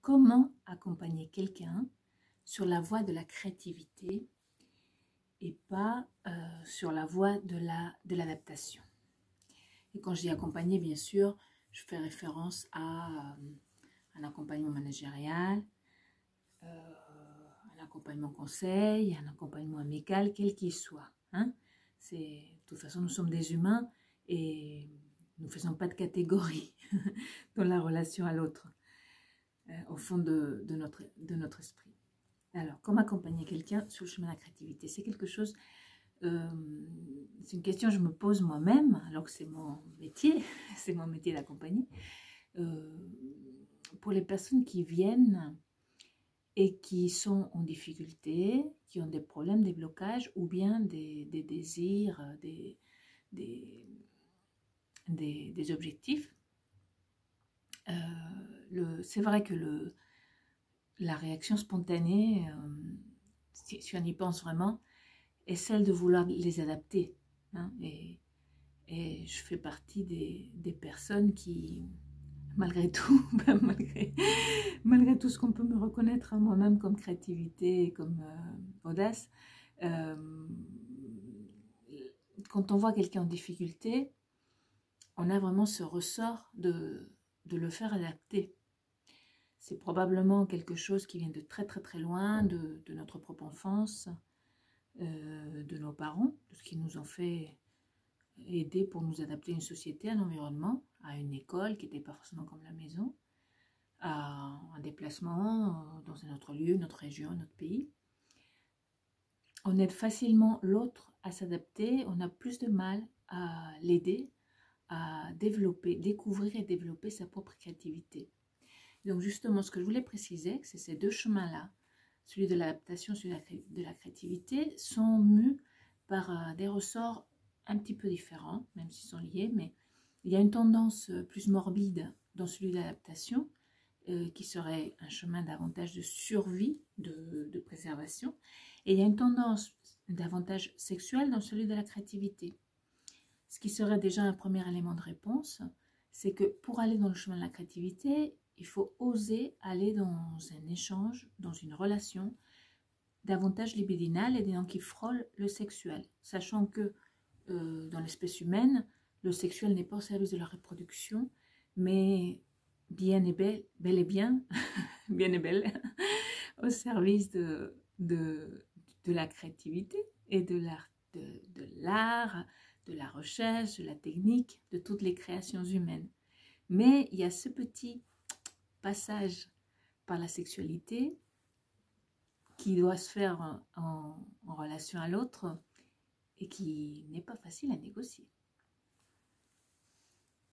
comment accompagner quelqu'un sur la voie de la créativité et pas sur la voie de l'adaptation. Et quand je dis accompagner, bien sûr, je fais référence à un accompagnement managérial, un accompagnement conseil, un accompagnement amical, quel qu'il soit. Hein. De toute façon, nous sommes des humains et nous ne faisons pas de catégorie dans la relation à l'autre, au fond de notre esprit. Alors, comment accompagner quelqu'un sur le chemin de la créativité? C'est quelque chose, c'est une question que je me pose moi-même, alors que c'est mon métier, c'est mon métier d'accompagner. Pour les personnes qui viennent et qui sont en difficulté, qui ont des problèmes, des blocages, ou bien des désirs, des objectifs, c'est vrai que la réaction spontanée, si on y pense vraiment, est celle de vouloir les adapter. Hein, et je fais partie des personnes qui, malgré tout, malgré tout ce qu'on peut me reconnaître à moi-même comme créativité et comme audace, quand on voit quelqu'un en difficulté, on a vraiment ce ressort de le faire adapter. C'est probablement quelque chose qui vient de très très très loin, de notre propre enfance, de nos parents, de ce qui nous ont fait aider pour nous adapter à une société, à un environnement, à une école qui n'était pas forcément comme la maison, à un déplacement dans un autre lieu, notre région, notre pays. On aide facilement l'autre à s'adapter, on a plus de mal à l'aider à découvrir et développer sa propre créativité. Donc justement, ce que je voulais préciser, c'est ces deux chemins-là, celui de l'adaptation, celui de la créativité, sont mus par des ressorts un petit peu différents, même s'ils sont liés, mais il y a une tendance plus morbide dans celui de l'adaptation, qui serait un chemin davantage de survie, de préservation, et il y a une tendance davantage sexuelle dans celui de la créativité. Ce qui serait déjà un premier élément de réponse, c'est que pour aller dans le chemin de la créativité, il faut oser aller dans un échange, dans une relation davantage libidinale et qui frôle le sexuel, sachant que dans l'espèce humaine, le sexuel n'est pas au service de la reproduction, mais bel et bien, bien et belle, au service de la créativité et de l'art, de la recherche, de la technique, de toutes les créations humaines. Mais il y a ce petit passage par la sexualité qui doit se faire en relation à l'autre et qui n'est pas facile à négocier.